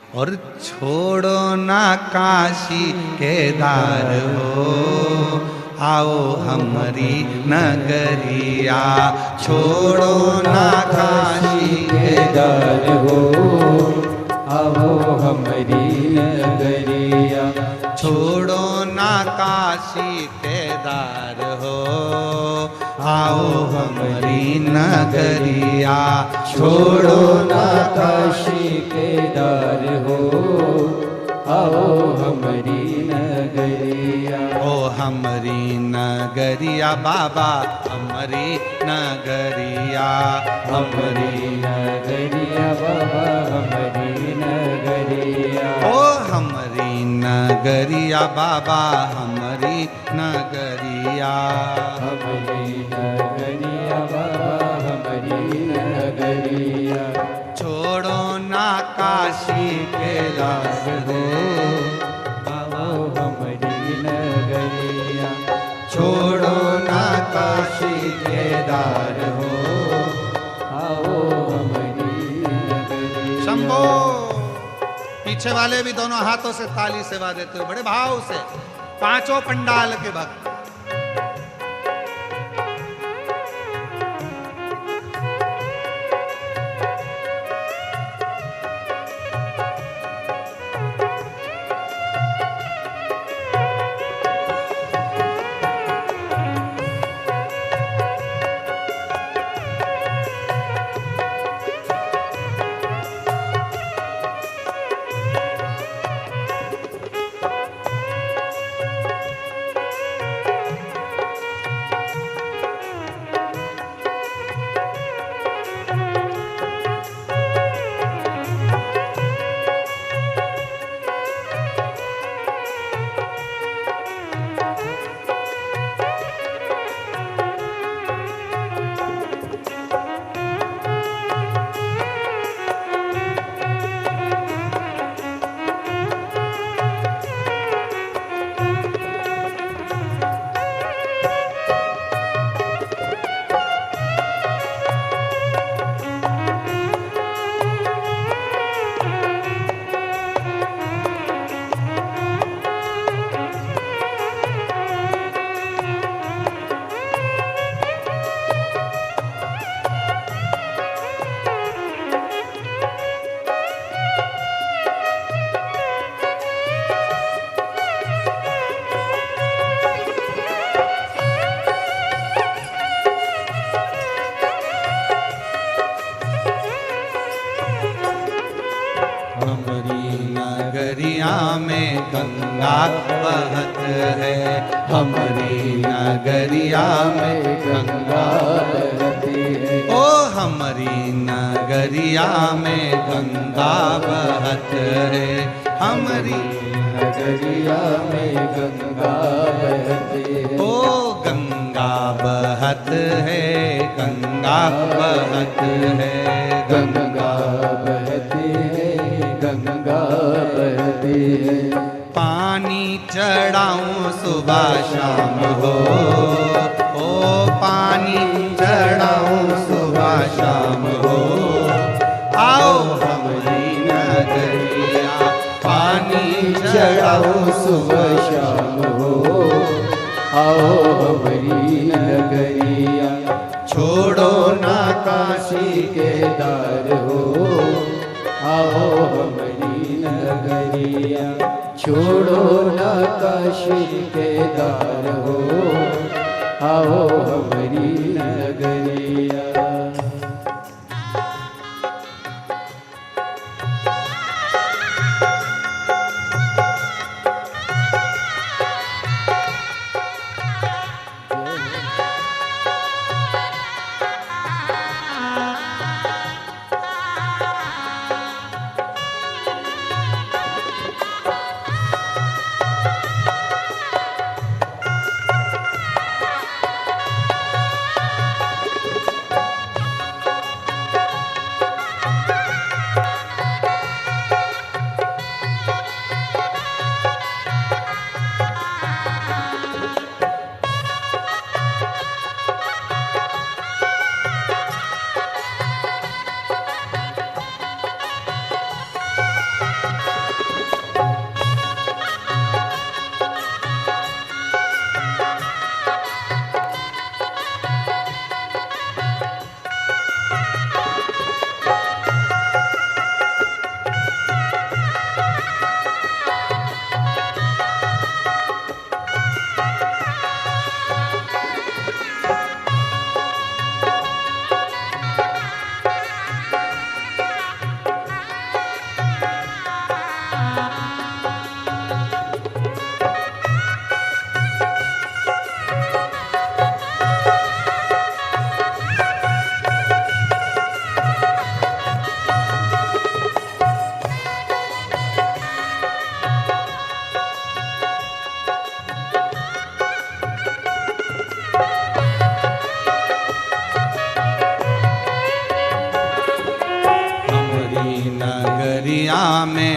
और छोड़ो ना काशी केदार हो, आओ हमारी नगरिया। छोड़ो ना काशी केदार हो, आओ हमारी नगरिया। छोड़ो ना काशी केदार हो, आओ हमारी नगरिया। छोड़ो ना काशी केदार हो, आओ हमारी नगरिया। ओ हमारी नगरिया बाबा, हमारी नगरिया, हमारी नगरिया बाबा, हमारी नगरिया। ओ हमारी नगरिया बाबा, हमारी नगरिया। हमारी नगरिया बाबा, हमारी नगरिया। छोड़ो ना काशी कैलाश हो, आओ हमारी नगरिया। छोड़ो ना काशी केदार हो, आओ हमारी नगरिया। शंभो। पीछे वाले भी दोनों हाथों से ताली सेवा देते हुए बड़े भाव से, पांचों पंडाल के भक्त। नगरिया में गंगा बहत है, हमारी नगरिया में गंगा बहती है। ओ हमारी नगरिया में गंगा बहत है, हमारी नगरिया में गंगा बहती है। ओ गंगा बहत है, गंगा बहत है, गंगा बहती है, गंगा बहती है। पानी चढ़ाऊं सुबह शाम हो, ओ पानी चढ़ाऊं सुबह शाम हो, आओ हमारी नगरिया। पानी चढ़ाओ सुबह शाम हो, आओ हमारी नगरिया। छोड़ो ना काशी केदार हो, आओ हमारी नगरिया। छोड़ो ना काशी केदार हो, आओ हमारी नगरिया।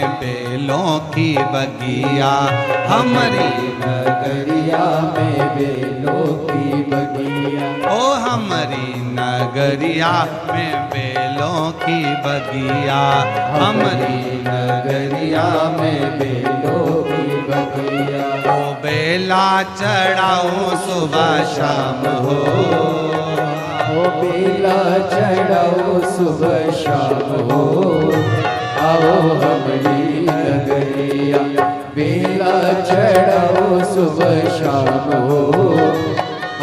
में बेलों की बगिया, हमारी नगरिया में बेलों की बगिया, ओ हमारी नगरिया में बेलों की बगिया, हमारी नगरिया में बेलों की बगिया। ओ बेला चढ़ाओ सुबह शाम हो, ओ बेला चढ़ाओ सुबह शाम हो, आओ हमारी नगरिया। बेला चढ़ाओ सुबह शाम हो,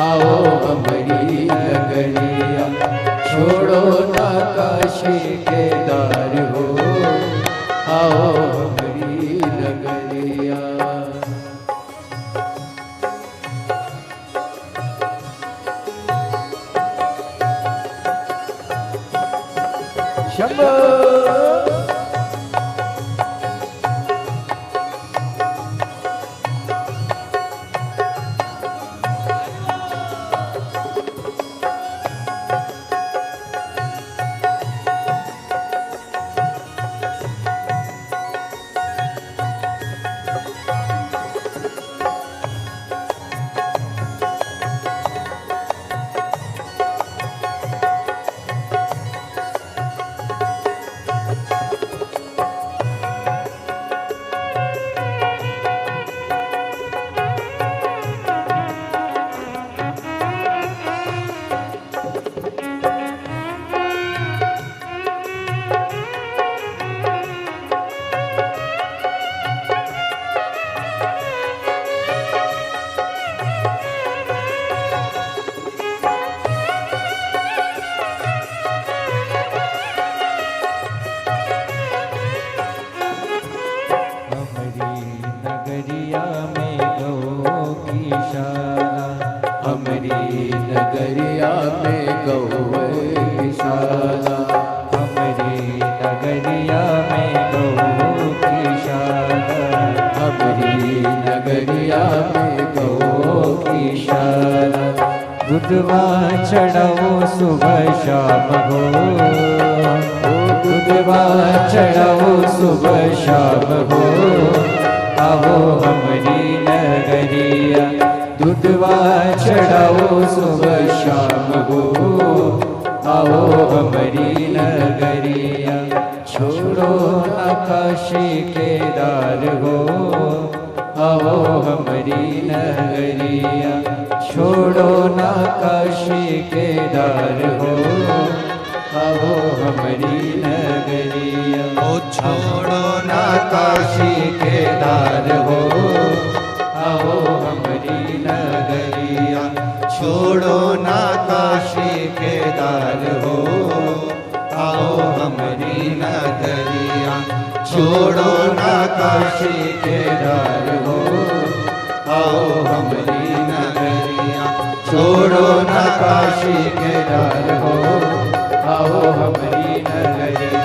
आओ हमारी नगरिया। छोड़ो ना काशी के दार हो, आओ हमारी नगरिया। शंभो नगरिया में गौशाला, हमारी नगरिया में गौशाला, हमारी नगरिया में गौशाला। दूधवा चढ़ाओ सुबह शाम हो, दूधवा चढ़ाओ सुबह शाम हो, आओ हमारी नगरिया। दूधवा चढ़ाओ सुबह शाम हो, आओ हमारी नगरिया। छोड़ो ना काशी के दार हो, आओ हमारी नगरिया। छोड़ो ना काशी के दार हो, आओ हमारी नगरिया। ओ छोड़ो ना काशी के दार हो, आओ हमारी नगरिया। छोड़ो ना काशी के दार हो, आओ हमारी नगरिया। छोड़ो ना काशी के दार हो, आओ हमारी नगरिया। छोड़ो ना काशी के दार हो, आओ हमारी नगरिया।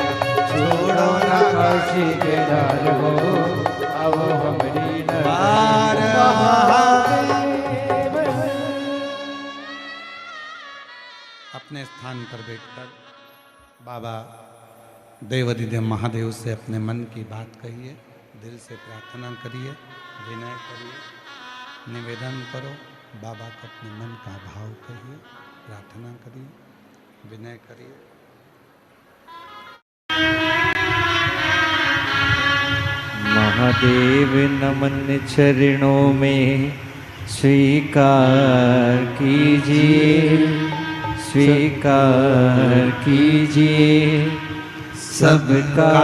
छोड़ो ना काशी के दार हो, आओ हमारी नगरिया। अपने स्थान पर बैठकर बाबा देवाधिदेव महादेव से अपने मन की बात कहिए, दिल से प्रार्थना करिए, विनय करिए, निवेदन करो। बाबा को अपने मन का भाव कहिए, प्रार्थना करिए, विनय करिए। महादेव नमन चरणों में स्वीकार कीजिए, स्वीकार कीजिए। सबका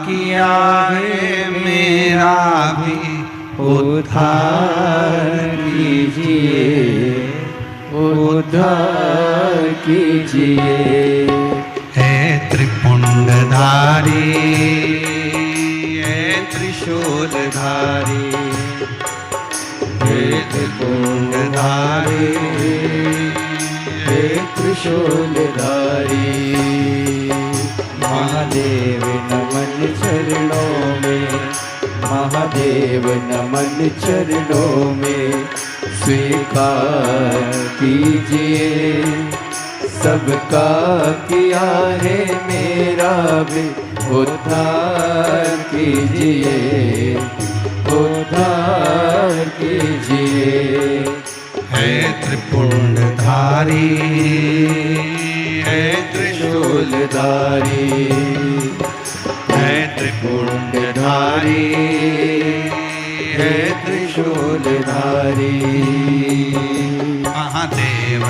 किया है मेरा भी उद्धार कीजिए, उद्धार कीजिए। हे त्रिपुंडधारी, हे त्रिशूलधारी, हे त्रिपुंडधारी, हे त्रिशूलधारी। महादेव नमन चरणों में, महादेव नमन चरणों में स्वीकार कीजिए। सबका किया है मेरा भी उद्धार कीजिए, उद्धार कीजिए। है त्रिपुंडधारी, है त्रिशूलधारी, है त्रिपुंडधारी, है त्रिशूलधारी। महादेव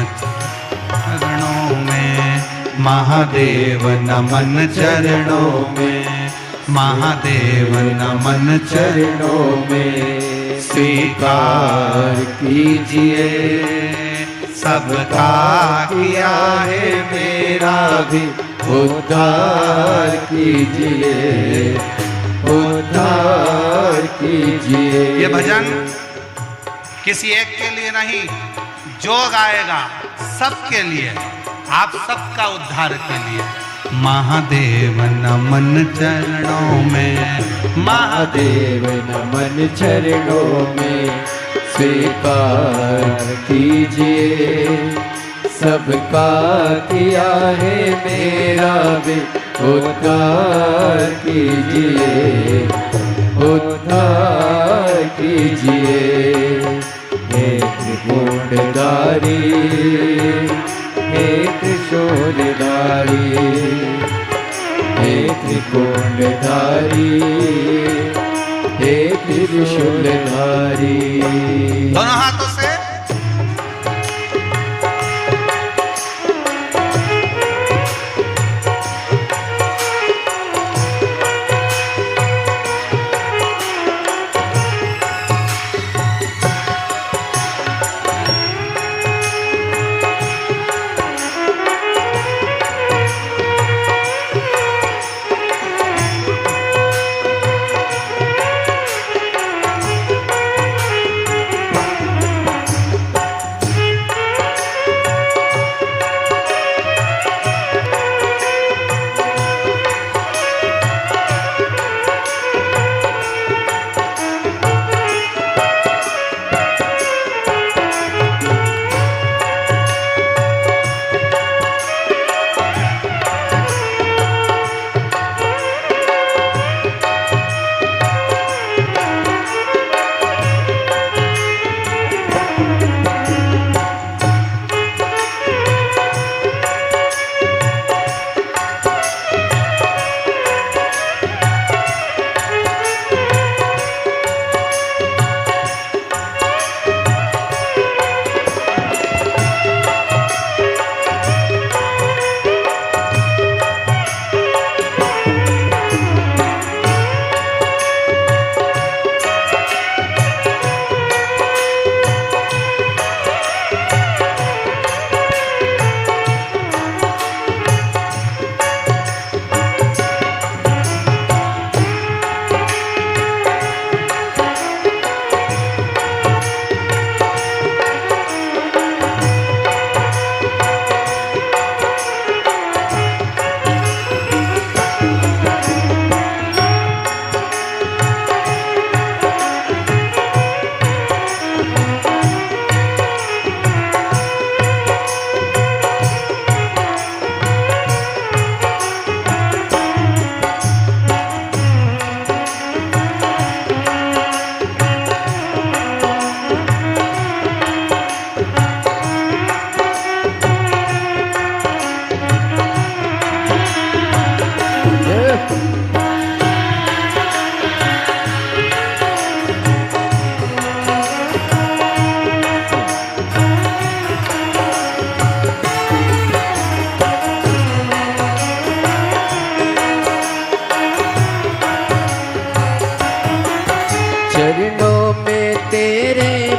चरणों में, महादेव नमन चरणों में, महादेव नमन चरणों में स्वीकार कीजिए। सबका किया है मेरा भी उद्धार कीजिए, उद्धार कीजिए। ये भजन किसी एक के लिए नहीं, जो गाएगा सबके लिए, आप सबका उद्धार के लिए। महादेव नमन चरणों में, महादेव नमन चरणों में स्वीकार कीजिए। सबका किया है मेरा भी उद्धार कीजिए, उद्धार कीजिए। हे त्रिपुंडधारी, हे त्रिशूलधारी, हे त्रिपुंडधारी, हे त्रिशूलधारी। दोनों हाथों से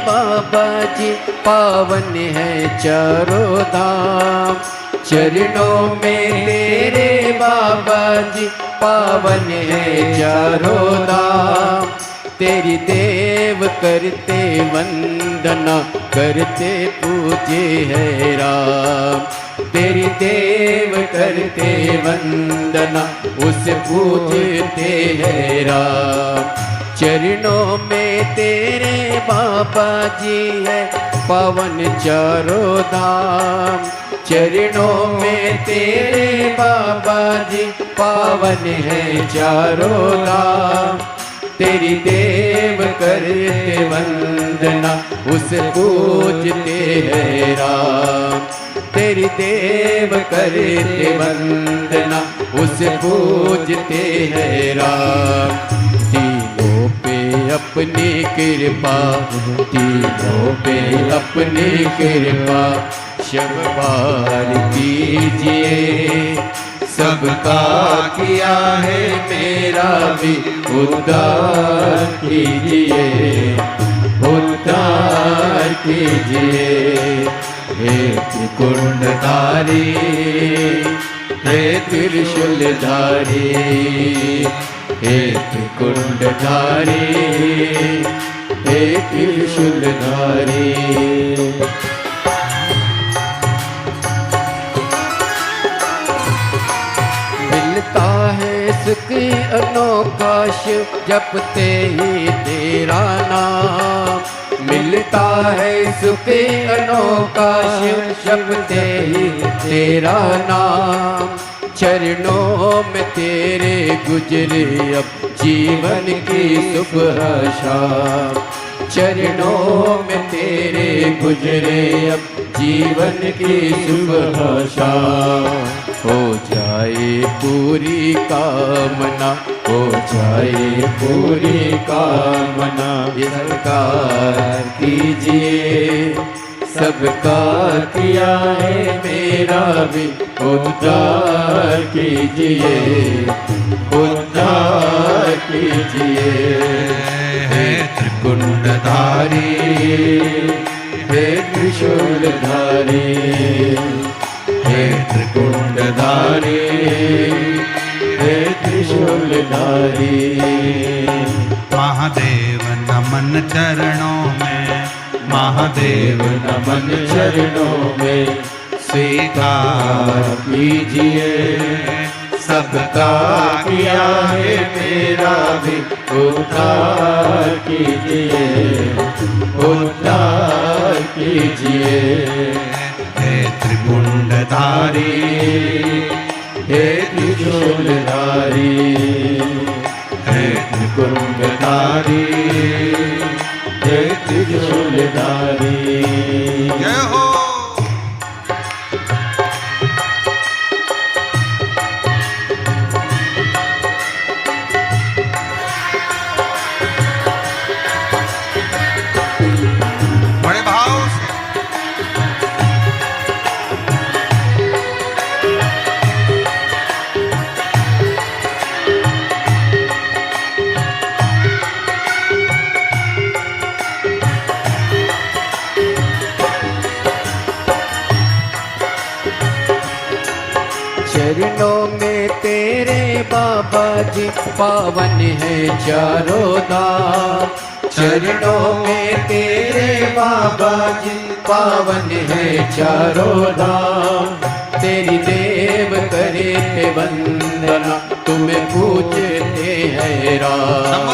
बाबा जी पावन है चारों धाम, चरणों में तेरे बाबा जी पावन है चारों धाम। तेरी देव करते वंदना करते पूजे है राम, तेरी देव करते वंदना उसे पूजते है राम। चरणों में तेरे बाबा जी है पावन चारों धाम, चरणों में तेरे बाबा जी पावन है चारों धाम। तेरी देव करते वंदना उसे पूजते हैं राम। तेरी देव करते वंदना उसे पूजते हैं राम। तीनों पे अपनी कृपा, तीनों पे अपनी कृपा शब्बार कीजिए। सबका किया है मेरा भी उद्धार कीजिए, उद्धार कीजिए। हे त्रिकुंडधारी, हे त्रिशूलधारी, हे त्रिकुंडधारी, हे त्रिशूलधारी। मिलता है सुख अनोखा शिव जपते ही तेरा नाम। मिलता है सुख अनोखा शिव जपते ही तेरा नाम। चरणों में तेरे गुजरे अब जीवन की सुबह शाम। चरणों में तेरे गुजरे अब जीवन की सुबह शाम। हो जाए पूरी कामना, हो जाए पूरी कामना। सरकार कीजिए, सबका किया है मेरा भी उद्धार कीजिए, उद्धार कीजिए। हे त्रिकुंडधारी, हे त्रिशूलधारी, हे त्रिकुंडधारी, हे त्रिशूलधारी। महादेव नमन चरणों में, महादेव नमन चरणों में। स्वीकार कीजिए, सबका किया है मेरा भी उद्धार कीजिए, उद्धार कीजिए। हे त्रिकुंडधारी, हे त्रिशूलधारी, हे त्रिकुंडधारी, हे त्रिशूलधारी। जय हो। बड़े भाव से चरणों में तेरे बाबा जी पावन है चारों धाम। चरणों में तेरे बाबा जी पावन है चारों धाम। तेरी देव करे वंदना तुम्हें पूजते हैं राम।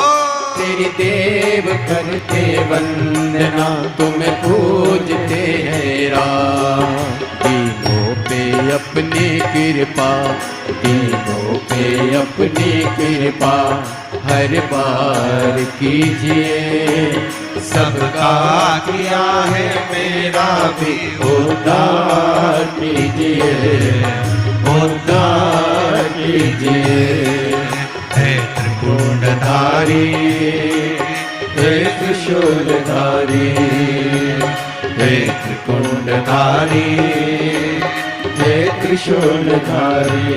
तेरी देव करते वंदना तुम्हें पूजते हैं राम। तीनों पे अपनी कृपा, तीनों पे अपनी कृपा हर बार कीजिए। सबका किया है मेरा भी उद्धार कीजिए, उद्धार कीजिए। हे त्रिकुंडधारी, हे त्रिशूलधारी, हे त्रिकुंडधारी, हे त्रिशूलधारी।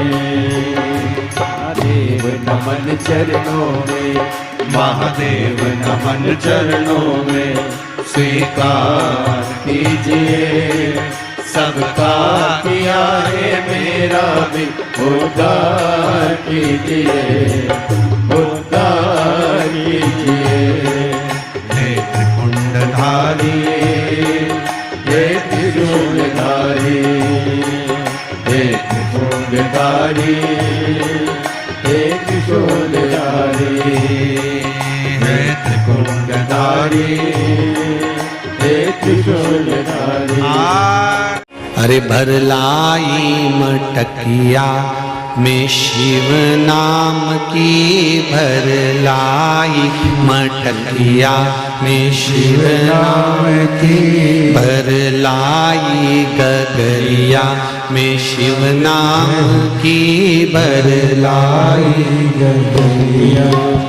महादेव नमन चरणों में, महादेव नमन चरणों में। स्वीकार कीजिए, सबका किया है मेरा भी उद्धार कीजिए, उद्धार कीजिए। हे त्रिकुंडधारी, हे त्रिशूलधारी, हे त्रिशूलधारी, हे त्रिशूलधारी, हे त्रिकुंडधारी। हे त्रिशूलधारी। अरे भरलाई मटकिया में शिव नाम की, भरलाई मटकिया में शिव नाम की, भरलाई गगरिया में शिव नाम की, भरलाई गगरिया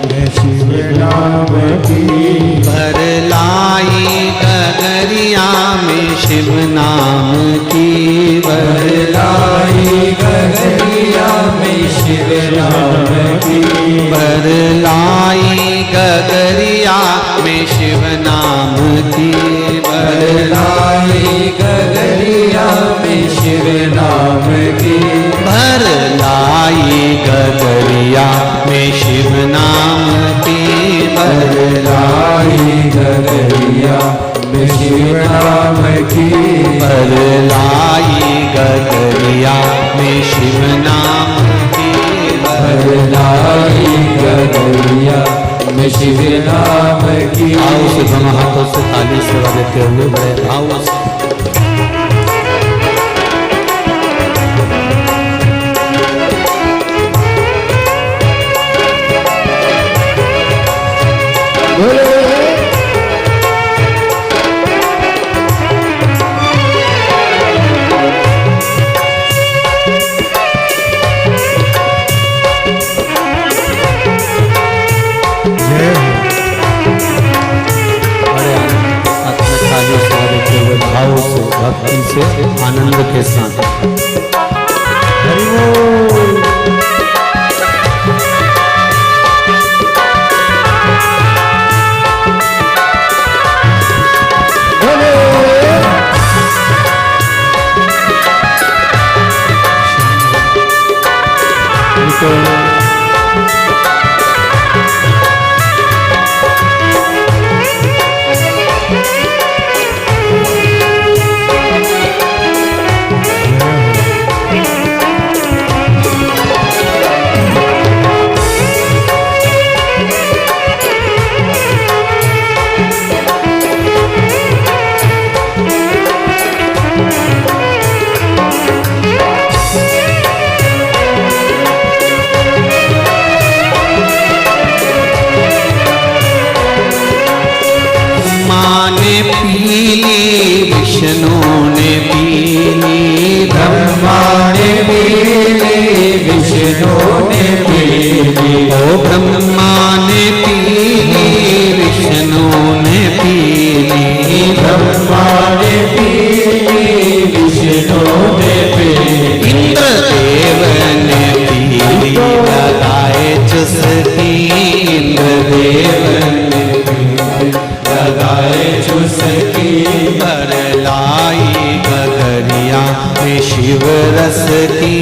में शिव नाम की, भरलाई गगरिया में शिव नाम की, भरलाई गगरिया में शिव नाम की, भरलाई गगरिया में शिव नाम की, भरलाई गगरिया में शिव नाम की, भरलाई गगरिया में शिव नाम की, भरलाई गगरिया में शिव नाम की, भरलाई गगरिया में शिव नाम की, भरलाई गगरिया में शिव नाम की। आओ से दोनों हाथों से ताली सेवा देते हुए बड़े भाव से भाव से भक्ति से आनंद के साथ हरि बोल। विष्णु ने पीली, ब्रह्मा ने पीली, विष्णु ने पीली, ओ ब्रह्मा ने पीली, विष्णु ने पीली, ब्रह्मा ने पीली, विष्णु ने पीली, इंद्रदेव ने पीली, लगाए चुस्की, इंद्रदेव ने पीली, लगाए चुस्की, भरलाई गगरिया में शिव रस की,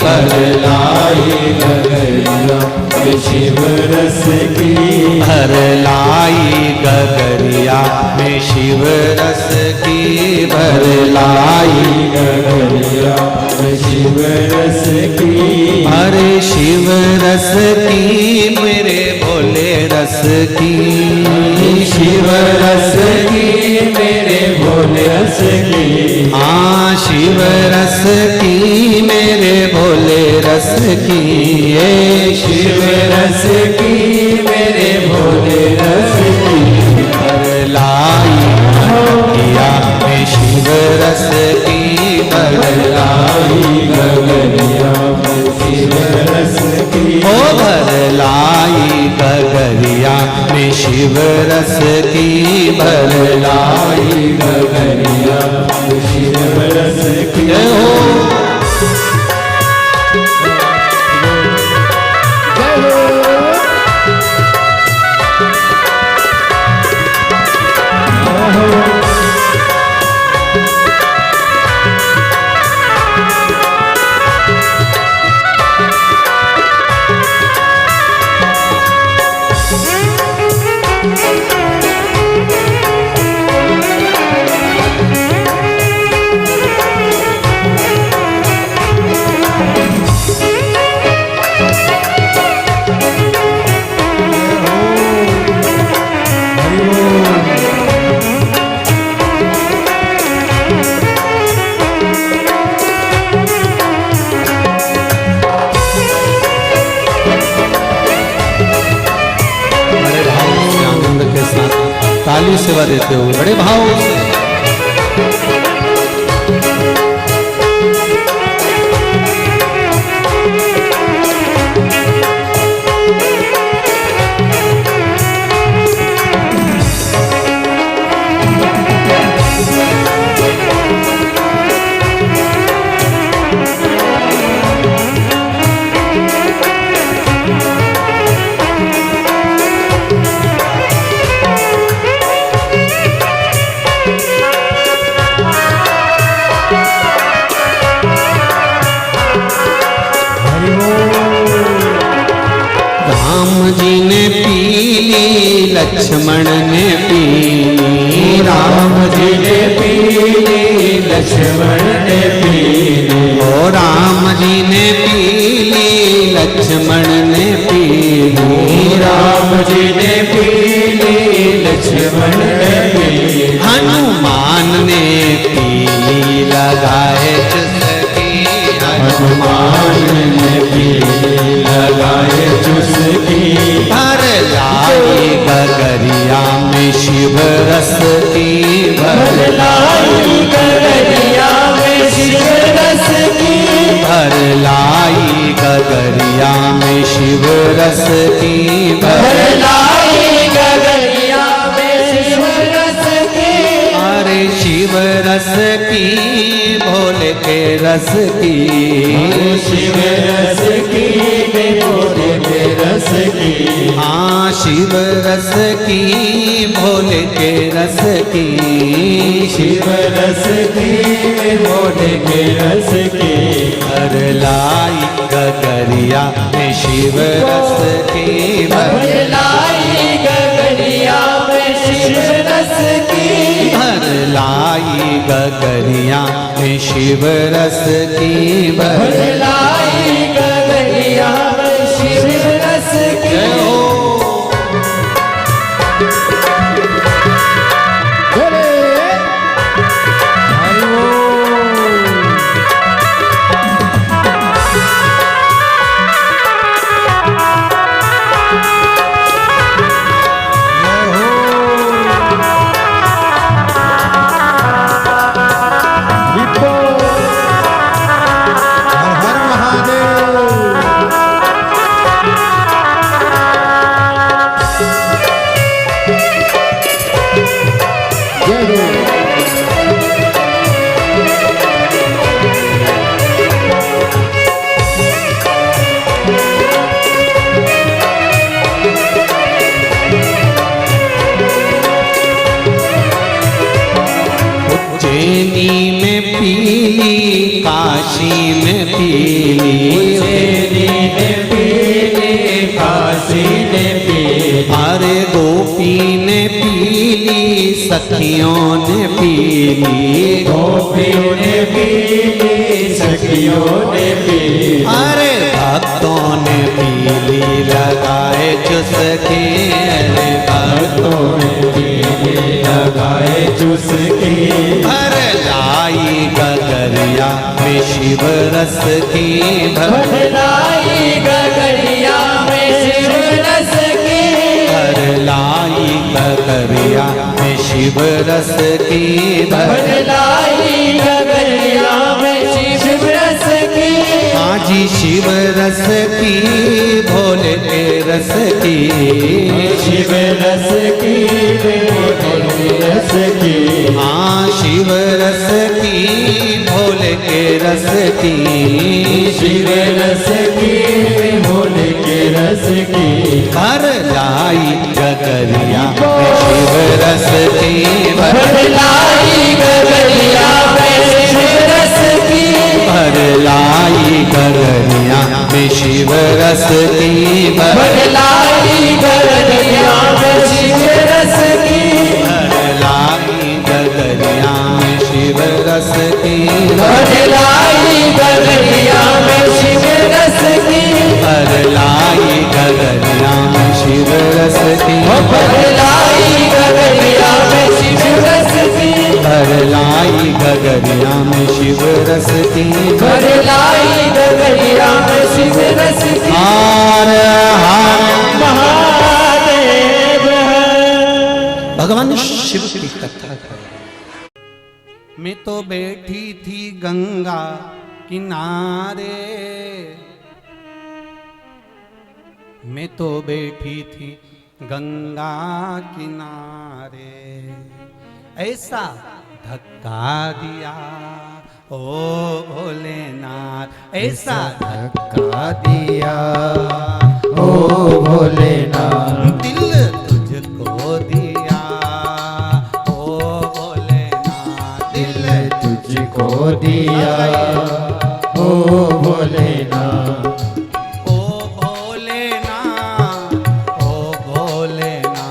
भरलाई गगरिया में शिव रस की, भरलाई गगरिया में शिव रस की, भरलाई गगरिया में शिव रस की, अरे शिव रस की मेरे भोले रस की, शिव रस की मेरे भोले रस की, हाँ शिव रस की मेरे भोले रस की, ये शिव रस की मेरे भोले रस की, भरलाई गगरिया में शिव रस की, भरलाई गगरिया में शिव रस की, ओ भरलाई गगरिया में शिव रस की, भरलाई गगरिया में शिव रस की, जय हो। ताली सेवा देते हुए बड़े भाव से। लक्ष्मण ने पीली, राम जी ने पीली, लक्ष्मण ने पीली, ओ राम जी ने पीली, लक्ष्मण ने पीली, राम जी ने पीली, लक्ष्मण ने पीली, हनुमान ने पीली लगाए चुस्की, हनुमान ने पीली लगाए चुस्की, भर लाई गगरिया में शिव रस की, भर लाई गगरिया में शिव रस की, भर लाई गगरिया में शिव रस की, भर लाई गगरिया में शिव रस की, अरे शिव रस की भोले के रस की, शिव रस की भोले के रस की, हाँ शिव रस की भोले के रस की, शिव रस की भोले के रस की, भर लाई गगरिया में शिव रस की, भर लाई गगरिया में शिव रस की, भर लाई गगरिया में शिव रस की, भर लाई गगरिया में शिव रस की। जय हो। उज्जैनी में पीली, काशी में पीली, उज्जैनी ने पीली, काशी ने पीली, अरे गोपी ने पीली, सखियों ने पीली, गोपियों ने पीली, सखियों ने पीली, अरे भक्तों ने पीली लगाए चुस्की, अरे भक्तों ने पीली लगाए चुस्की, भर लाई गगरिया में शिव रस की, भर लाई गगरिया में शिव रस की, भर लाई गगरिया में शिव रस की, भर लाई गगरिया में शिव रस की, आजी शिव रस की भोले के रस की, शिव रस की भोले रस की, हाँ शिव रस की भोले के रस की, शिव रस की भोले के रस की, भर लाई गगरिया में शिव रस की, भर लाई गगरिया में शिव रस की, भर लाई गगरिया में शिव रस की, भर लाई गगरिया में शिव रस की, भर लाई गगरिया में शिव रस की, भर लाई गगरिया में शिव रस की, भर लाई गगरिया में शिव रस की, भर लाई गगरिया में शिव रस की, भर लाई गगरिया में शिव रस की, भर लाई गगरिया में शिव रस की। हार हार महादेव है। भगवान शिव की कथा कर। मैं तो बैठी थी गंगा किनारे, मैं तो बैठी थी गंगा किनारे, ऐसा धक्का दिया ओ भोलेनाथ, ऐसा धक्का दिया ओ भोलेनाथ, दिल तुझको दिया ओ भोलेनाथ, दिल तुझको दिया ओ भोलेनाथ, ओ भोलेनाथ, ओ भोलेनाथ,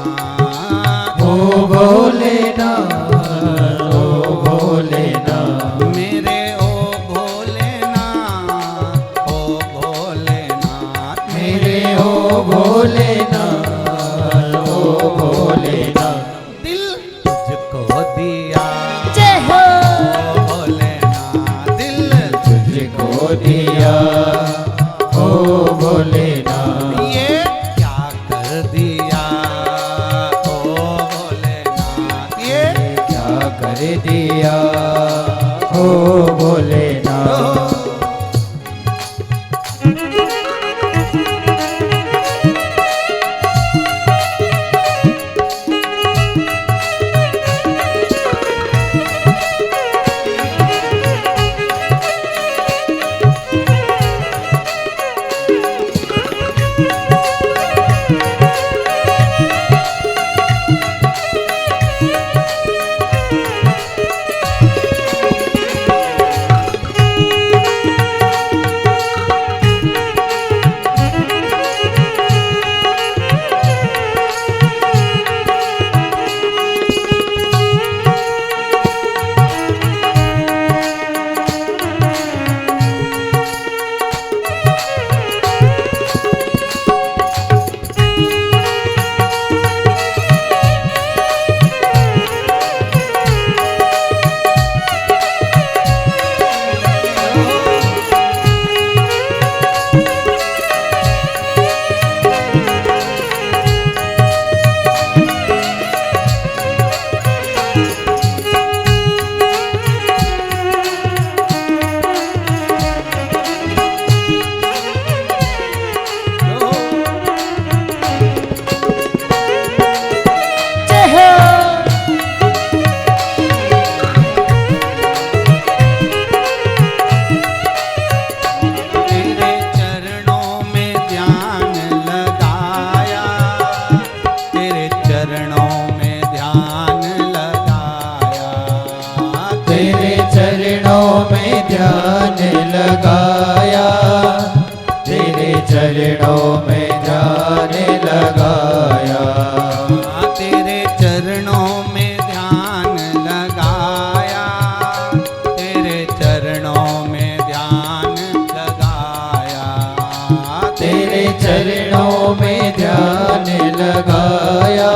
ओ भोलेनाथ, ओ भोलेनाथ, मेरे ओ भोलेनाथ, ओ भोलेनाथ, मेरे ओ भोलेनाथ, ओ भोलेनाथ, दिल तुझको दिया जय हो ओ भोलेनाथ, दिल तुझको दिया ओ भोलेनाथ, ये क्या कर दिया ओ भोलेनाथ, ये क्या कर दिया ओ भोलेनाथ, जय हो तेरे चरणों में ध्यान लगाया, तेरे चरणों में ध्यान लगाया, तेरे चरणों में ध्यान लगाया, तेरे चरणों में ध्यान लगाया, तेरे चरणों में ध्यान लगाया, तेरे चरणों में ध्यान लगाया, तेरे चरणों में ध्यान लगाया,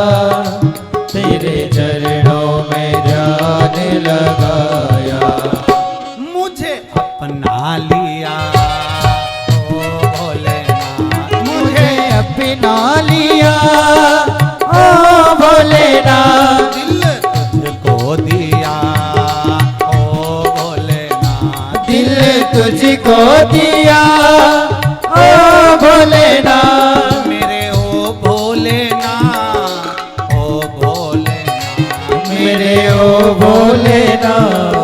तेरे चरणों में ध्यान लगाया, मुझे अपना लिया ओ भोलेनाथ, मुझे अपना लिया ओ भोलेनाथ, दिल तुझको दिया ओ भोलेनाथ, दिल तुझको दिया ओ भोलेनाथ, मेरे ओ भोलेनाथ, ओ भोलेनाथ, मेरे ओ भोलेनाथ,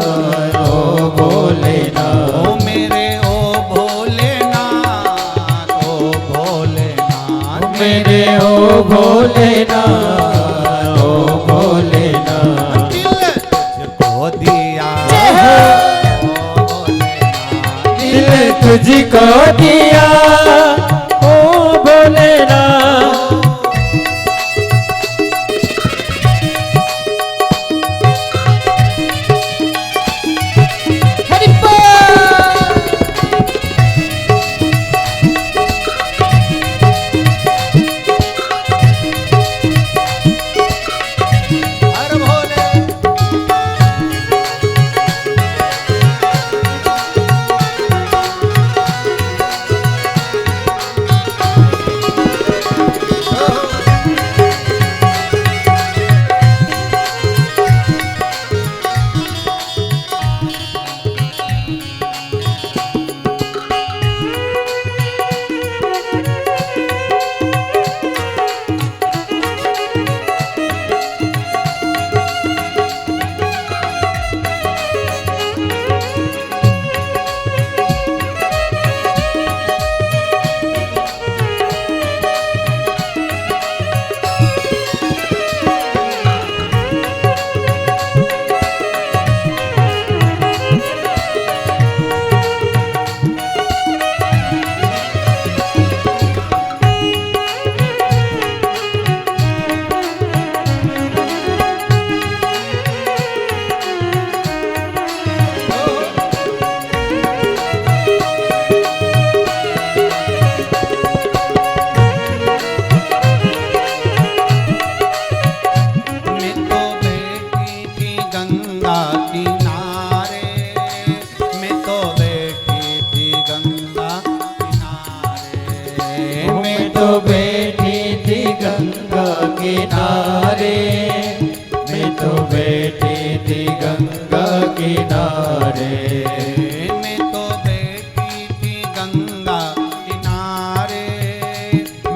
ओ भोलेनाथ, ओ मेरे ओ भोलेनाथ, ओ भोलेनाथ, मेरे ओ भोलेनाथ, ओ भोलेनाथ, दिल तुझको दिया जय हो ओ भोलेनाथ, दिल तुझको दिया ओ भोलेनाथ, हरि बोल हर भोले किनारे, मैं तो बैठी थी गंगा किनारे। मैं तो बैठी थी गंगा किनारे,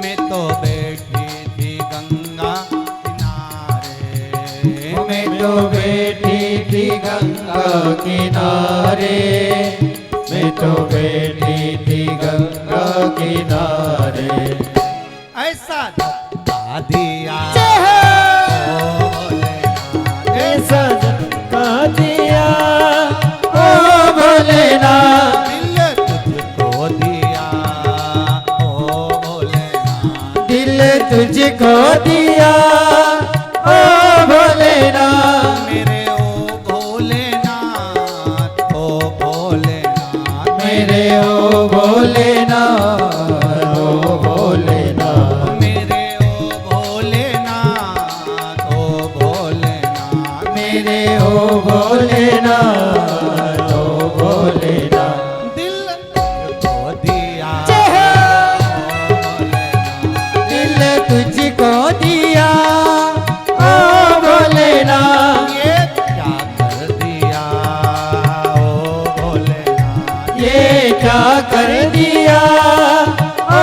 मैं तो बैठी थी गंगा किनारे। मैं तो बैठी थी गंगा किनारे, मैं तो बैठी थी गंगा किनारे। ऐसा धक्का दिया जय हो ओ भोलेनाथ, ऐसा धक्का दिया ओ भोलेनाथ, दिल तुझको दिया ओ भोलेनाथ, दिल तुझको दिया ओ भोलेनाथ। मेरे ओ भोलेनाथ ओ भोलेनाथ, मेरे ओ भोलेनाथ ओ भोलेनाथ, मेरे ओ भोलेनाथ ओ भोलेनाथ, मेरे ओ भोलेनाथ ओ भोलेनाथ। दिल तुझको दिया जय हो ओ भोलेनाथ, दिल तुझको दिया ओ भोलेनाथ, ये क्या कर दिया ओ भोलेनाथ, ये क्या कर दिया ओ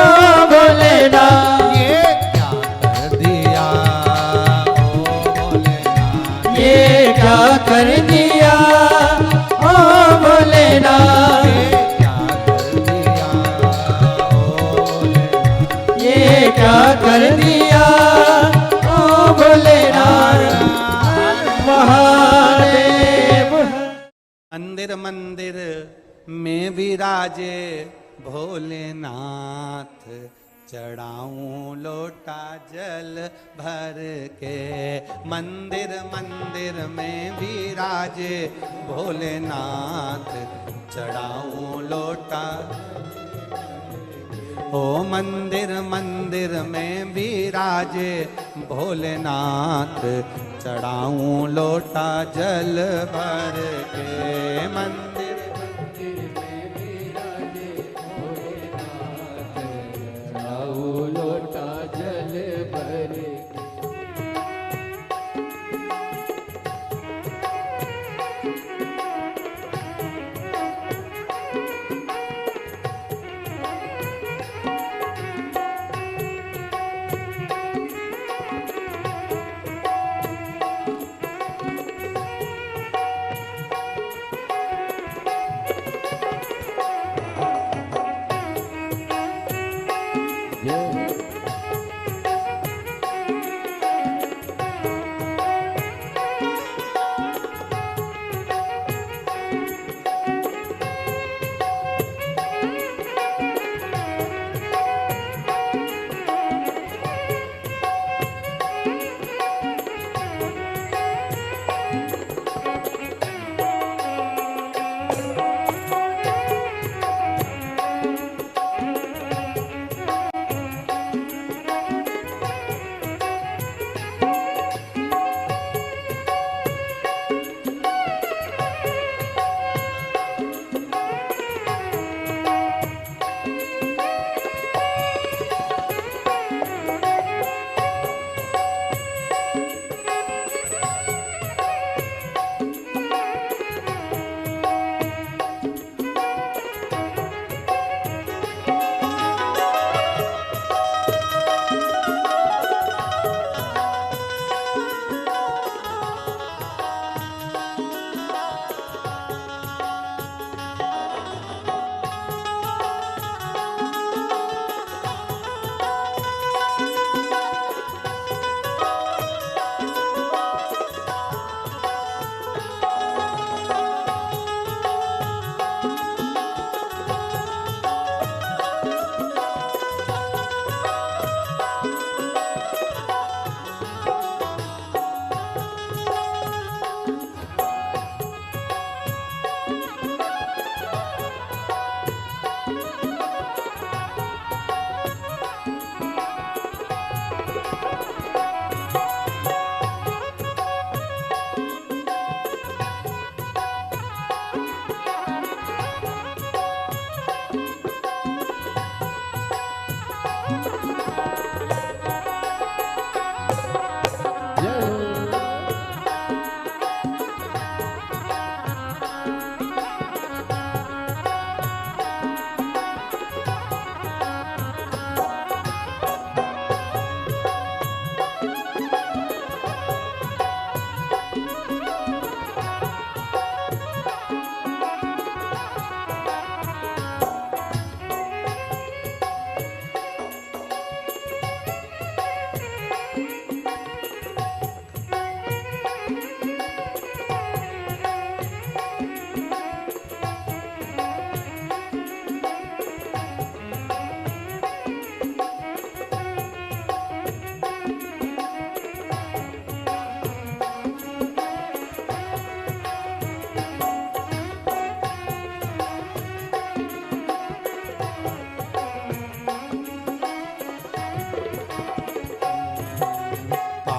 भोलेनाथ, ये क्या कर दिया ओ भोलेनाथ, ये क्या कर दिया ओ भोलेनाथ, ये क्या कर दिया ओ भोलेनाथ। ये क्या कर दिया ओ भोलेनाथ। महादेव मंदिर मंदिर में विराजे भोलेनाथ, चढ़ाऊं लोटा जल भर के। मंदिर मंदिर में विराजे भोलेनाथ, चढ़ाऊं लोटा। ओ मंदिर मंदिर में विराजे भोलेनाथ, चढ़ाऊं लोटा जल भर के। मंदिर लोटा जल भर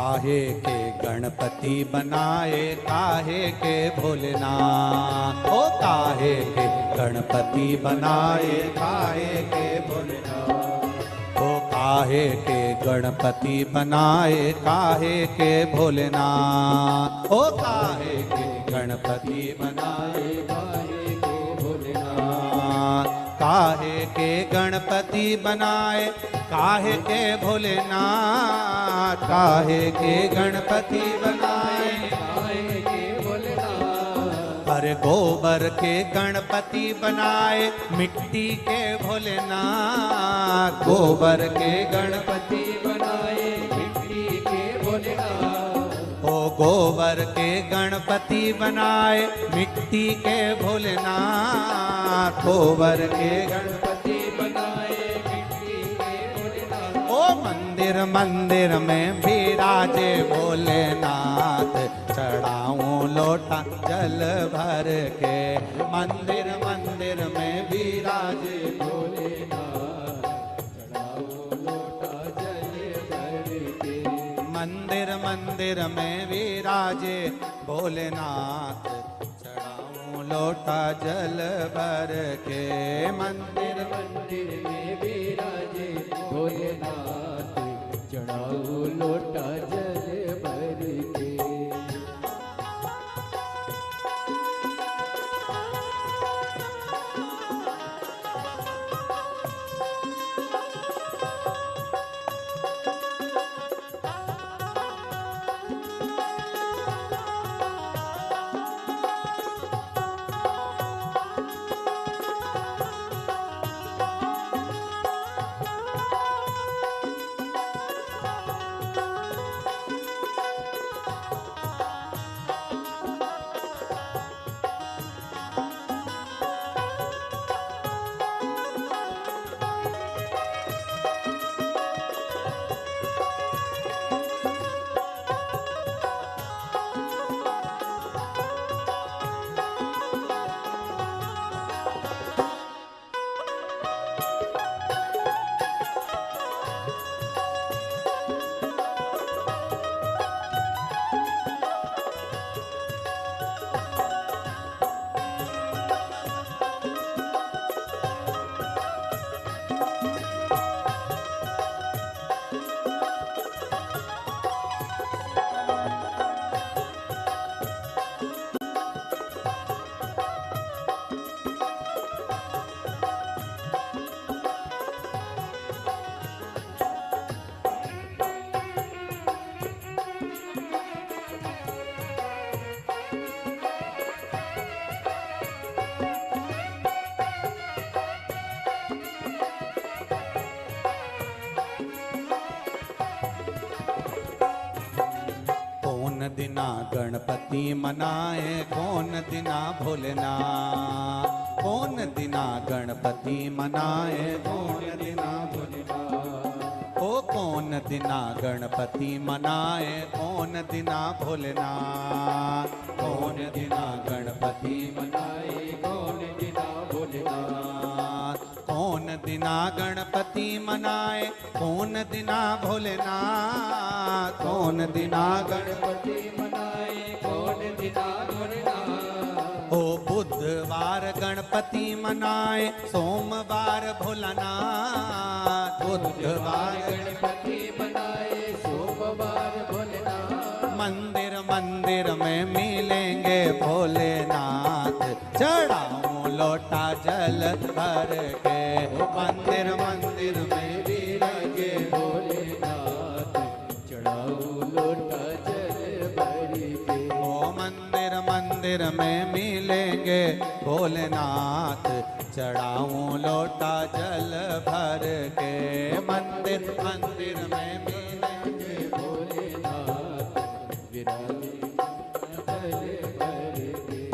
काहे के गणपति बनाए काहे के भोलेनाथ, ओ काहे के गणपति बनाए काहे के भोलेनाथ, ओ काहे के गणपति बनाए काहे के भोलेनाथ, ओ काहे के गणपति बनाए काहे के भोलेनाथ, काहे के गणपति बनाए काहे के भोलेनाथ, काहे के गणपति बनाए काहे के भोलेनाथ, अरे गोबर के गणपति बनाए मिट्टी के भोलेनाथ, गोबर के गणपति बनाए मिट्टी के भोलेनाथ, ओ गोबर के गणपति बनाए मिट्टी के भोलेनाथ, गोबर के गणपति बनाए मंदिर मंदिर में विराजे भोलेनाथ, चढ़ाऊं लोटा जल भर के, मंदिर मंदिर में विराजे भोलेनाथ, चढ़ाऊं लोटा जल भर के, मंदिर मंदिर में विराजे भोलेनाथ, चढ़ाऊं लोटा जल भर के, मंदिर मंदिर में विराजे भोलेनाथ, चढ़ाओ लोटा जल भर के। दिना गणपति मनाए कौन दिना भोलेनाथ, कौन दिना गणपति मनाए कौन दिना भोलेनाथ, ओ कौन दिना गणपति मनाए कौन दिना भोलेनाथ, कौन दिना गणपति मनाए कौन दिना भोलेनाथ, कौन दिना गणपति मनाए कौन दिना भोलेनाथ, कौन दिना गणपति मनाए कौन दिना भोलेनाथ, ओ बुधवार गणपति मनाए सोमवार भोलानाथ, बुधवार गणपति मनाए सोमवार भोलेनाथ, मंदिर मंदिर में मिलेंगे भोलेनाथ, चढ़ाऊं लोटा जल भर के, मंदिर मंदिर में विराजे भोलेनाथ, चढ़ाऊं लोटा जल भर के, ओ मंदिर मंदिर में मिलेंगे भोलेनाथ, चढ़ाऊं लोटा जल भर के, मंदिर मंदिर में मिलेंगे भोलेनाथ, विराजे जल भर के।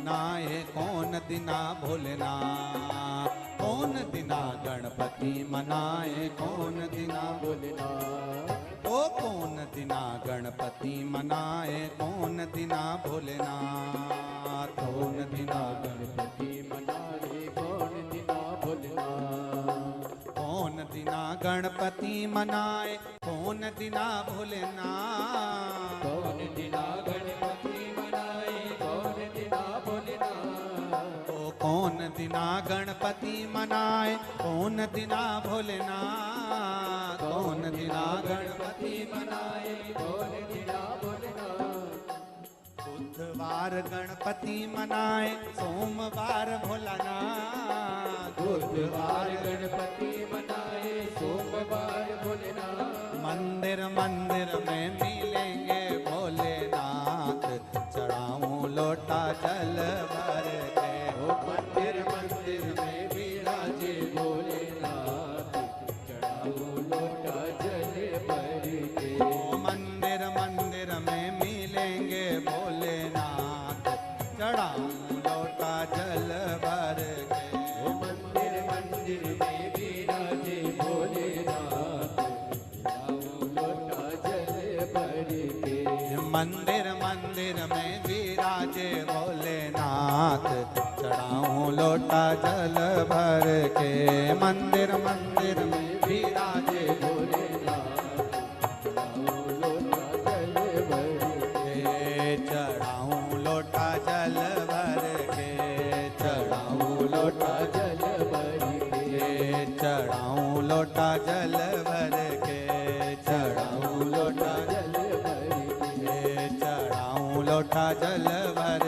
मनाए कौन दिना भोलेनाथ, कौन दिना गणपति मनाए कौन दिना भोलेनाथ ओ कौन दिना गणपति मनाए कौन दिना भोलेनाथ, कौन दिना गणपति मनाए कौन दिना भोलेनाथ कौन दिना गणपति मनाए कौन दिना भोलेनाथ, कौन दिना गणपति मनाए कौन दिना भोलेनाथ ओ कौन दिना गणपति मनाए कौन दिना भोलेनाथ, कौन दिना गणपति मनाए कौन दिना भोलेनाथ बुधवार गणपति मनाए सोमवार भोलानाथ, बुधवार गणपति मनाए सोमवार भोलेनाथ मंदिर मंदिर में मिलेंगे भोलेनाथ, चढ़ाऊं लोटा जल भर के ओ मंदिर मंदिर में विराजे भोलेनाथ चढ़ाओ लोटा जल भर के ओ मंदिर मंदिर में मिलेंगे भोलेनाथ, चढ़ाऊं लोटा जल भर के ओ मंदिर मंदिर में विराजे भोलेनाथ चढ़ाओ लोटा जल भर के मंदिर मंदिर में विराजे भोलेनाथ, चढ़ाऊं लोटा जल भर के मंदिर मंदिर में विराजे भोलेनाथ चढ़ाओ लोटा जल भर के चढ़ाऊं लोटा जल भर के, चढ़ाऊं लोटा जल भर के चढ़ाऊं लोटा जल भर के, चढ़ाऊं लोटा जल भर के चढ़ाऊं लोटा जल भर